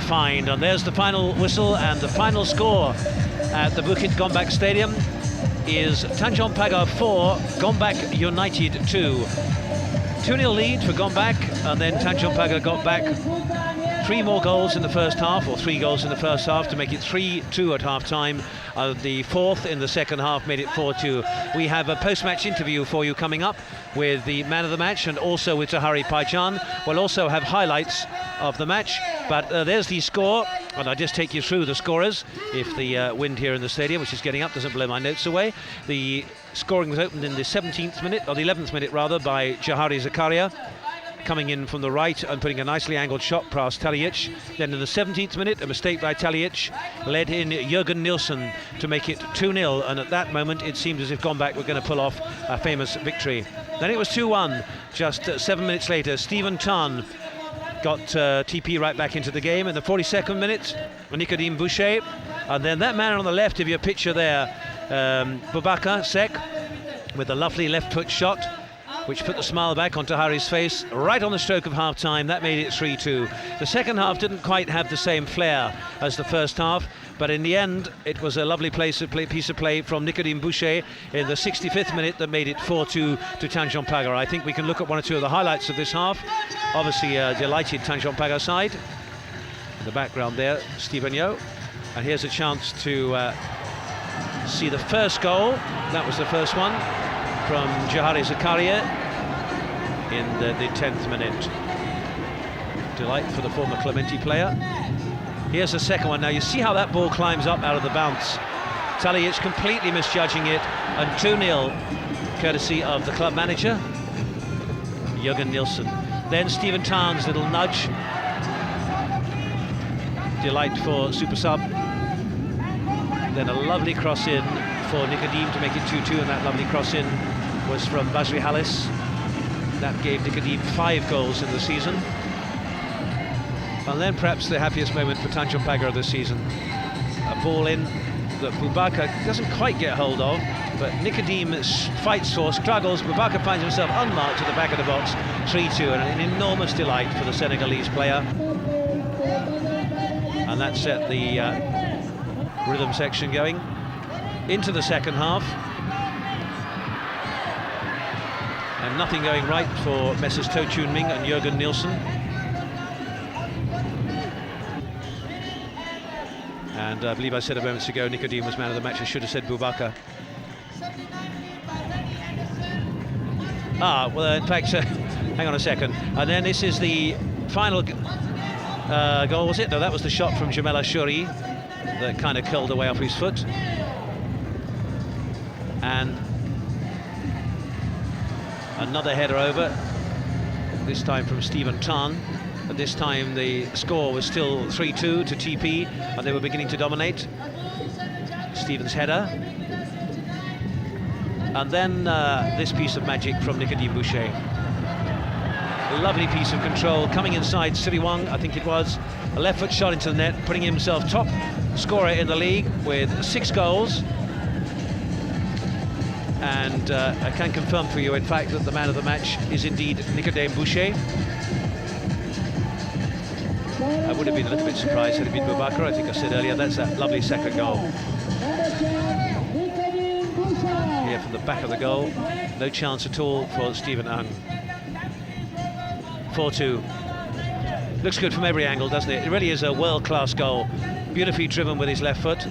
find. And there's the final whistle, and the final score at the Bukit Gombak Stadium is Tanjong Pagar 4, Gombak United 2. 2-0 lead for Gombak, and then Tanjong Pagar got back 3 more goals in the first half, or 3 goals in the first half, to make it 3-2 at half-time. The 4th in the second half made it 4-2. We have a post-match interview for you coming up with the man of the match, and also with Johari. We'll also have highlights of the match, but there's the score, and I'll just take you through the scorers if the wind here in the stadium, which is getting up, doesn't blow my notes away. The scoring was opened in the 17th minute, or the 11th minute rather, by Johari Zakaria, coming in from the right and putting a nicely angled shot past Talic. Then in the 17th minute, a mistake by Talic led in Jorgen Nielsen to make it 2-0, and at that moment it seemed as if Gombak were going to pull off a famous victory. Then it was 2-1 just 7 minutes later. Stephen Tan got TP right back into the game in the 42nd minute, Nicodeme Boucher, and then that man on the left of your picture there, Boubacar, Seck, with a lovely left foot shot, which put the smile back on Johari's face right on the stroke of half-time. That made it 3-2. The second half didn't quite have the same flair as the first half, but in the end it was a lovely piece of play from Nicodeme Boucher in the 65th minute that made it 4-2 to Tanjong Pagar. I think we can look at 1 or 2 of the highlights of this half. Obviously a delighted Tanjong Pagar side. In the background there, Stephen Yeo. And here's a chance to see the first goal. That was the first one from Johari Zakaria in the 10th minute. Delight for the former Clementi player. Here's the second one. Now you see how that ball climbs up out of the bounce. Talic completely misjudging it, and 2-0 courtesy of the club manager, Jorgen Nielsen. Then Stephen Tan's little nudge. Delight for super sub. Then a lovely cross in for Nicodeme to make it 2-2, and that lovely cross in was from Basri Halis. That gave Nicodeme 5 goals in the season. And then perhaps the happiest moment for Tanjong Pagar this season. A ball in that Boubacar doesn't quite get hold of, but Nicodeme fights for, struggles. Boubacar finds himself unmarked at the back of the box, 3-2, and an enormous delight for the Senegalese player. And that set the rhythm section going into the second half. And nothing going right for Messrs. To Chun Ming and Jorgen Nielsen. And I believe I said a moment ago Nicodeme was man of the match. I should have said Boubacar. Well, in fact, hang on a second. And then this is the final goal, was it? No, that was the shot from Jamel Ashuri that kind of curled away off his foot. And another header over, this time from Stephen Tan. At this time the score was still 3-2 to TP, and they were beginning to dominate. Stephen's header. And then this piece of magic from Nicodeme Boucher. A lovely piece of control, coming inside Siriwang, I think it was. A left foot shot into the net, putting himself top scorer in the league with 6 goals. And I can confirm for you, in fact, that the man of the match is indeed Nicodeme Boucher. I would have been a little bit surprised had it been Boubacar. I think I said earlier, that's that lovely second goal. Here from the back of the goal, no chance at all for Stephen Ang. 4-2. Looks good from every angle, doesn't it? It really is a world-class goal. Beautifully driven with his left foot.